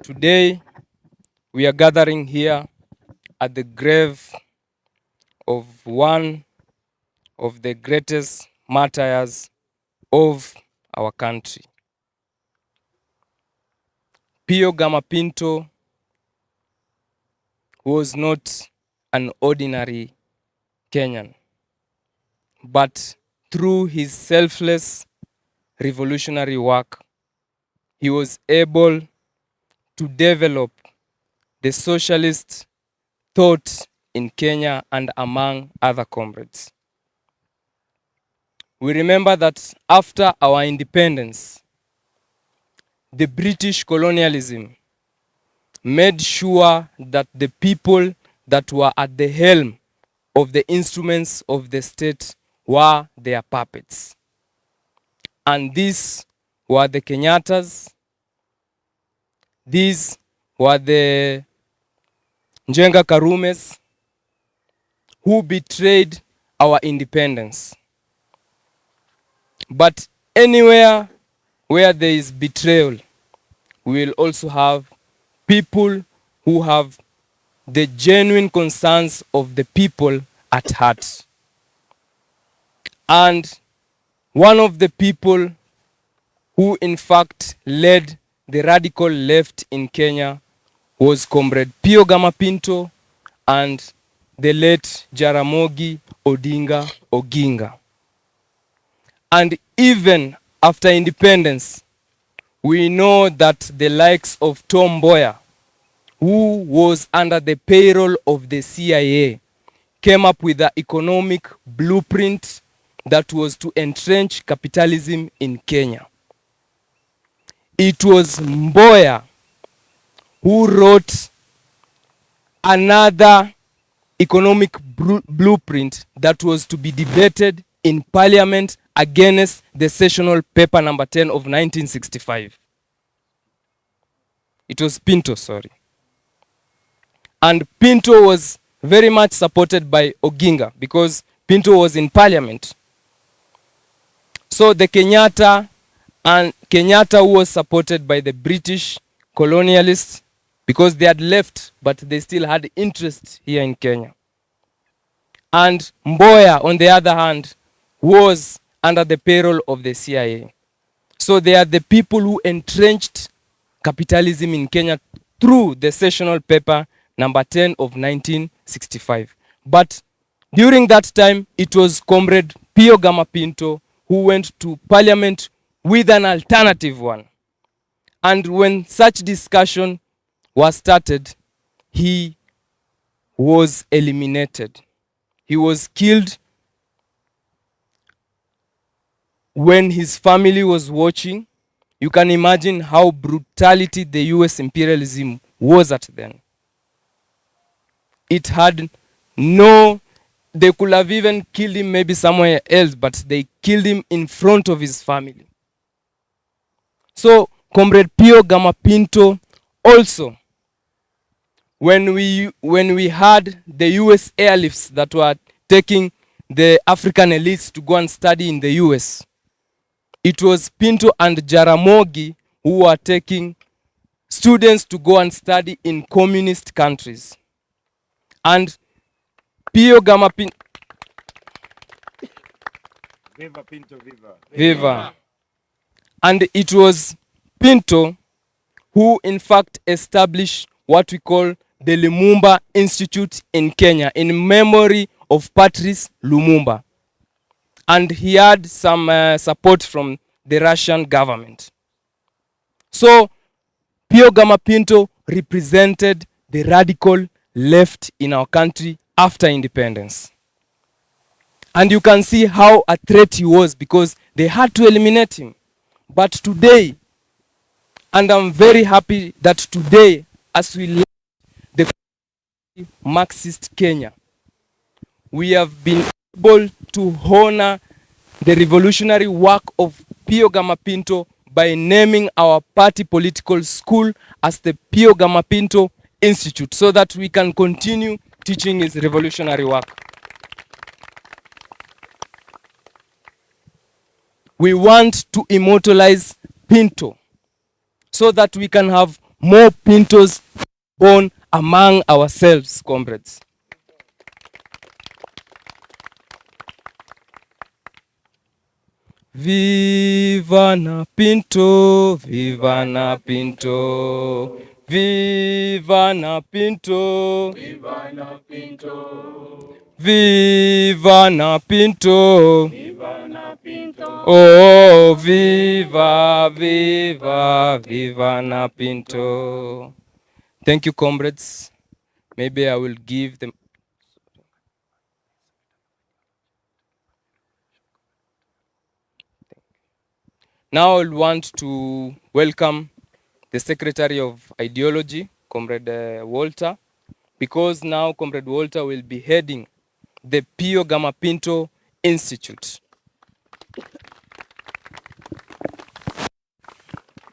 Today we are gathering here at the grave of one of the greatest martyrs of our country. Pio Gama Pinto was not an ordinary Kenyan, but through his selfless revolutionary work, he was able to develop the socialist thought in Kenya and among other comrades. We remember that after our independence, the British colonialism made sure that the people that were at the helm of the instruments of the state were their puppets. And these were the Kenyattas, these were the Njenga Karumes, who betrayed our independence. But anywhere where there is betrayal, we will also have people who have the genuine concerns of the people at heart. And one of the people who in fact led the radical left in Kenya was Comrade Pio Gama Pinto and the late Jaramogi Odinga Oginga. And even after independence, we know that the likes of Tom Mboya, who was under the payroll of the CIA, came up with an economic blueprint that was to entrench capitalism in Kenya. It was Mboya who wrote another economic blueprint that was to be debated in Parliament against the sessional paper number 10 of 1965. It was Pinto, sorry. And Pinto was very much supported by Oginga because Pinto was in Parliament. So the Kenyatta who was supported by the British colonialists because they had left, but they still had interest here in Kenya. And Mboya, on the other hand, was under the payroll of the CIA. So they are the people who entrenched capitalism in Kenya through the sessional paper number 10 of 1965. But during that time, it was Comrade Pio Gama Pinto who went to Parliament with an alternative one. And when such discussion was started, he was eliminated. He was killed when his family was watching. You can imagine how brutality the US imperialism was at then. It had they could have even killed him maybe somewhere else, but they killed him in front of his family. So Comrade Pio Gama Pinto also, when we had the US airlifts that were taking the African elites to go and study in the US, it was Pinto and Jaramogi who were taking students to go and study in communist countries. And Pio Gama Pinto, Viva Pinto, viva. Viva. And it was Pinto who in fact established what we call the Lumumba Institute in Kenya in memory of Patrice Lumumba. And he had some support from the Russian government. So Pio Gama Pinto represented the radical left in our country after independence. And you can see how a threat he was because they had to eliminate him. But today, and I'm very happy that today, as we left the Marxist Kenya, we have been able to honor the revolutionary work of Pio Gama Pinto by naming our party political school as the Pio Gama Pinto Institute so that we can continue teaching his revolutionary work. We want to immortalize Pinto so that we can have more Pintos born among ourselves, comrades. Viva na Pinto, viva na Pinto, viva na Pinto, viva na Pinto, viva na Pinto, viva na Pinto. Oh, viva, viva, viva na Pinto. Thank you, comrades. Maybe I will give them. Now I want to welcome the Secretary of Ideology, Comrade Walter, because now Comrade Walter will be heading the Pio Gama Pinto Institute.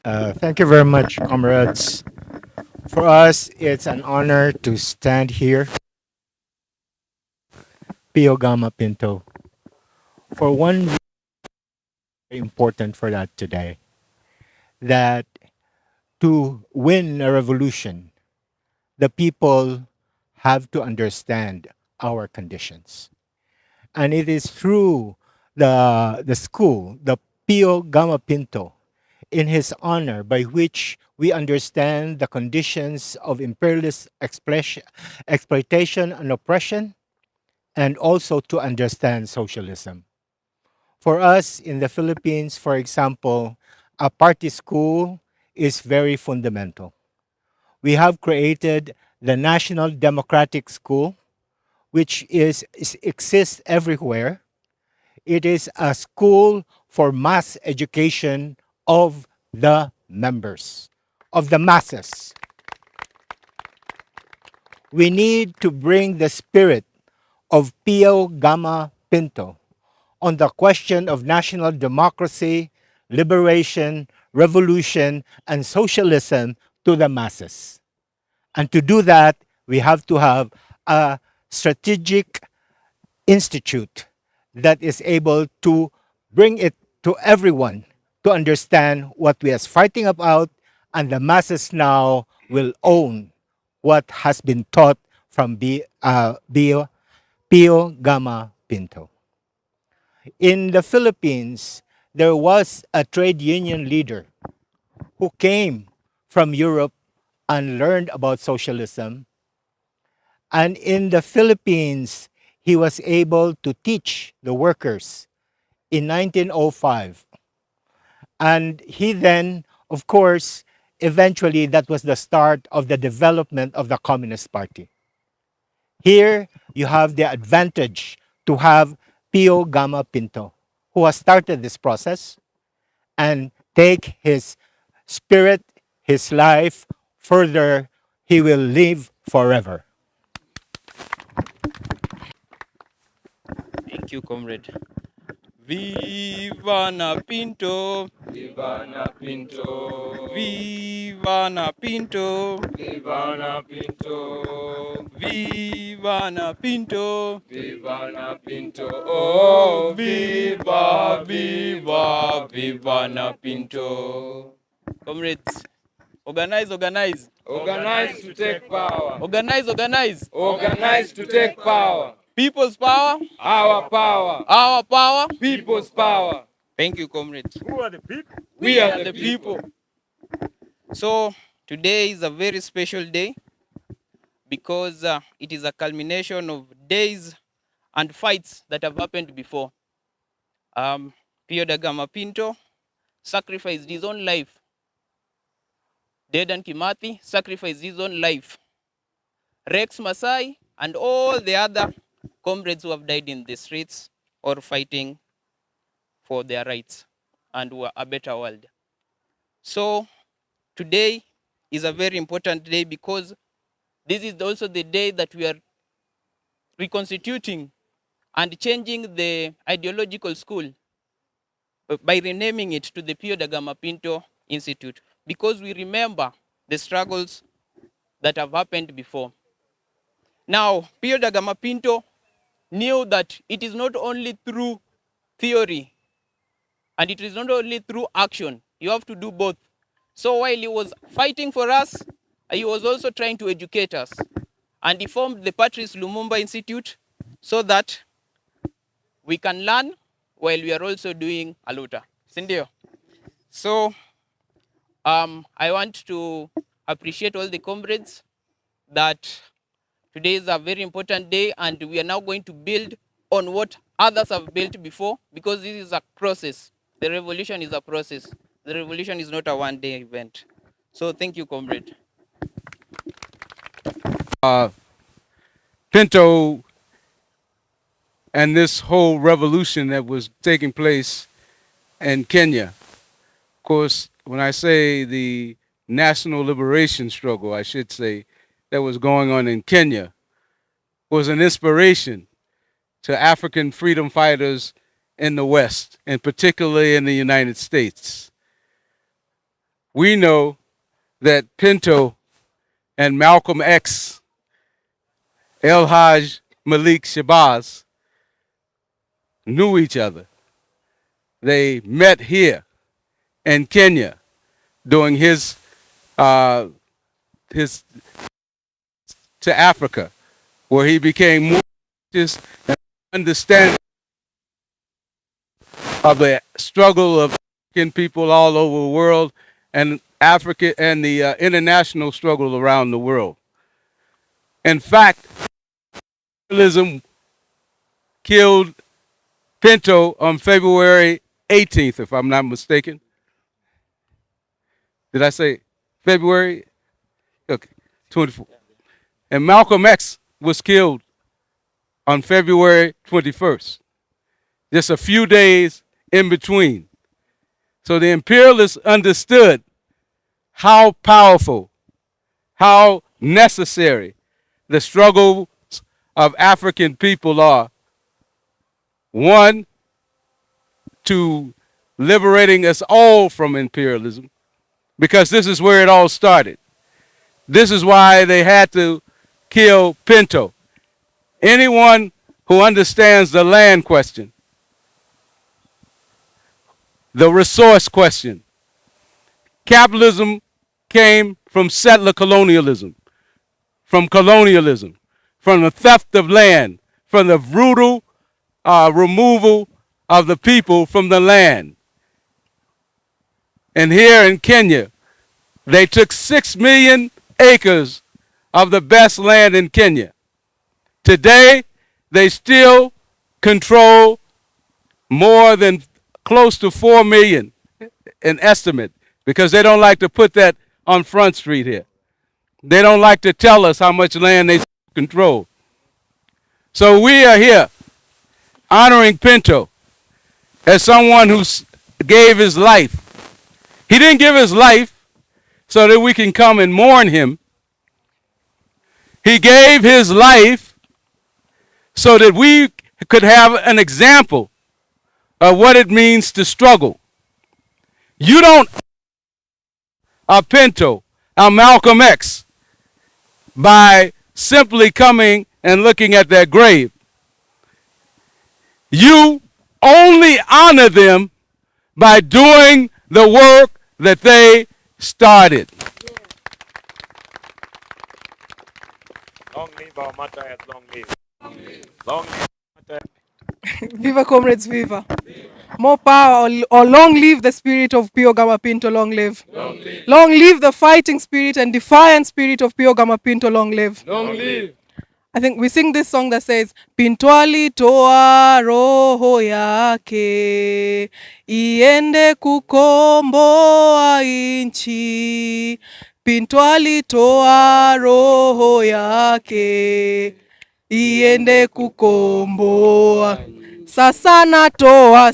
Thank you very much, comrades. For us, it's an honor to stand here, Pio Gama Pinto, for one reason very important for that today, that to win a revolution, the people have to understand our conditions. And it is through the school, the Pio Gama Pinto, in his honor, by which we understand the conditions of imperialist exploitation and oppression, and also to understand socialism. For us in the Philippines, for example, a party school is very fundamental. We have created the National Democratic School, which exists everywhere. It is a school for mass education of the members, of the masses. We need to bring the spirit of Pio Gama Pinto on the question of national democracy, liberation, revolution, and socialism to the masses. And to do that, we have to have a strategic institute that is able to bring it to everyone to understand what we are fighting about, and the masses now will own what has been taught from Pio Gama Pinto. In the Philippines, there was a trade union leader who came from Europe and learned about socialism. And in the Philippines, he was able to teach the workers in 1905. And he then, of course, eventually that was the start of the development of the Communist Party. Here you have the advantage to have Pio Gama Pinto, who has started this process and take his spirit, his life further. He will live forever. Thank you, comrade. Viva na Pinto, viva na Pinto, viva na Pinto, viva na Pinto, viva na Pinto, viva na Pinto, oh, viva, viva, viva na Pinto. Comrades, organize, organize. Organize to take power. Organize, organize. Organize to take power. People's power. Our power. Our power. People's power. Thank you, comrades. Who are the people? We are the people. So today is a very special day because it is a culmination of days and fights that have happened before. Pio Gama Pinto sacrificed his own life. Dedan Kimathi sacrificed his own life. Rex Masai and all the other comrades who have died in the streets or fighting for their rights and a better world. So today is a very important day because this is also the day that we are reconstituting and changing the ideological school by renaming it to the Pio Gama Pinto Institute, because we remember the struggles that have happened before. Now, Pio Gama Pinto knew that it is not only through theory and it is not only through action. You have to do both. So while he was fighting for us, he was also trying to educate us. And he formed the Patrice Lumumba Institute so that we can learn while we are also doing aluta. Sindio? So I want to appreciate all the comrades that today is a very important day, and we are now going to build on what others have built before, because this is a process. The revolution is a process. The revolution is not a one-day event. So thank you, comrade. Pinto and this whole revolution that was taking place in Kenya. Of course, when I say the national liberation struggle, I should say, that was going on in Kenya, was an inspiration to African freedom fighters in the West, and particularly in the United States. We know that Pinto and Malcolm X, El Haj Malik Shabazz, knew each other. They met here in Kenya during his to Africa, where he became more conscious and understanding of the struggle of African people all over the world, and Africa and the international struggle around the world. In fact, imperialism killed Pinto on February 18th, if I'm not mistaken. Did I say February? Okay, 24. And Malcolm X was killed on February 21st, just a few days in between. So the imperialists understood how powerful, how necessary the struggles of African people are. One, to liberating us all from imperialism, because this is where it all started. This is why they had to kill Pinto. Anyone who understands the land question, the resource question, capitalism came from settler colonialism, from the theft of land, from the brutal removal of the people from the land. And here in Kenya, they took 6 million acres of the best land in Kenya. Today, they still control more than close to 4 million in estimate, because they don't like to put that on Front Street here. They don't like to tell us how much land they control. So we are here honoring Pinto as someone who gave his life. He didn't give his life so that we can come and mourn him. He gave his life so that we could have an example of what it means to struggle. You don't a Pinto, a Malcolm X, by simply coming and looking at their grave. You only honor them by doing the work that they started. Long live our matter, long live. Long live. Viva comrades, viva. More power or long live the spirit of Pio Gama Pinto, long live. Long live. Long live the fighting spirit and defiant spirit of Pio Gama Pinto, long live. Long live. I think we sing this song that says, Pinto alitoa roho yake iende kukomboa inchi. Pinto alitoa roho yake iende kukomboa. Sasa natoa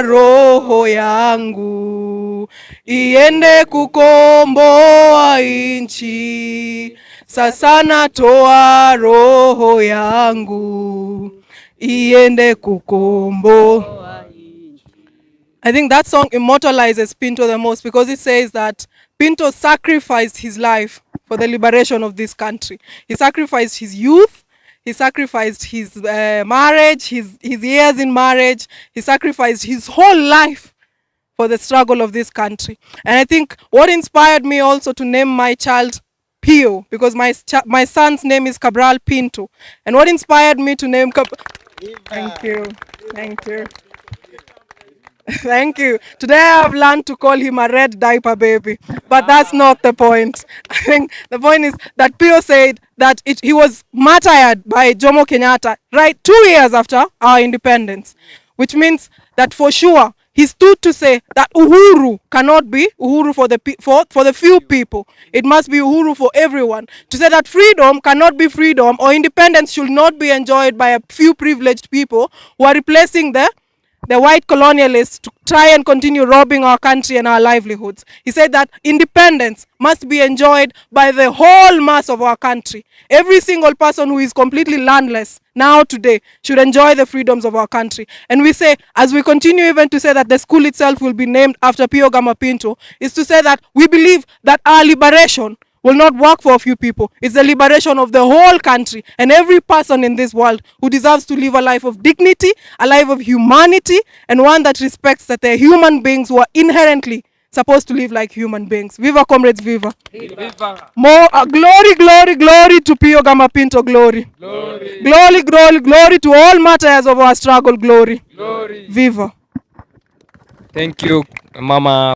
roho yangu iende kukomboa inchi. Sasa natoa roho yangu iende kukomboa. I think that song immortalizes Pinto the most, because it says that Pinto sacrificed his life for the liberation of this country. He sacrificed his youth, he sacrificed his marriage, his years in marriage, he sacrificed his whole life for the struggle of this country. And I think what inspired me also to name my child Pio, because my son's name is Cabral Pinto. And what inspired me to name Thank you. Thank you. Thank you. Today I have learned to call him a red diaper baby, but that's not the point. I think the point is that Pio said that he was martyred by Jomo Kenyatta, right, 2 years after our independence, which means that for sure he stood to say that uhuru cannot be uhuru for the few people. It must be uhuru for everyone. To say that freedom cannot be freedom, or independence should not be enjoyed by a few privileged people who are replacing the white colonialists to try and continue robbing our country and our livelihoods. He said that independence must be enjoyed by the whole mass of our country. Every single person who is completely landless now today should enjoy the freedoms of our country. And we say, as we continue even to say that the school itself will be named after Pio Gama Pinto, is to say that we believe that our liberation will not work for a few people. It's the liberation of the whole country and every person in this world who deserves to live a life of dignity, a life of humanity, and one that respects that they're human beings who are inherently supposed to live like human beings. Viva, comrades, viva. Viva. More glory, glory, glory to Pio Gama Pinto, glory. Glory. Glory, glory, glory to all martyrs of our struggle, glory. Glory. Viva. Thank you, Mama.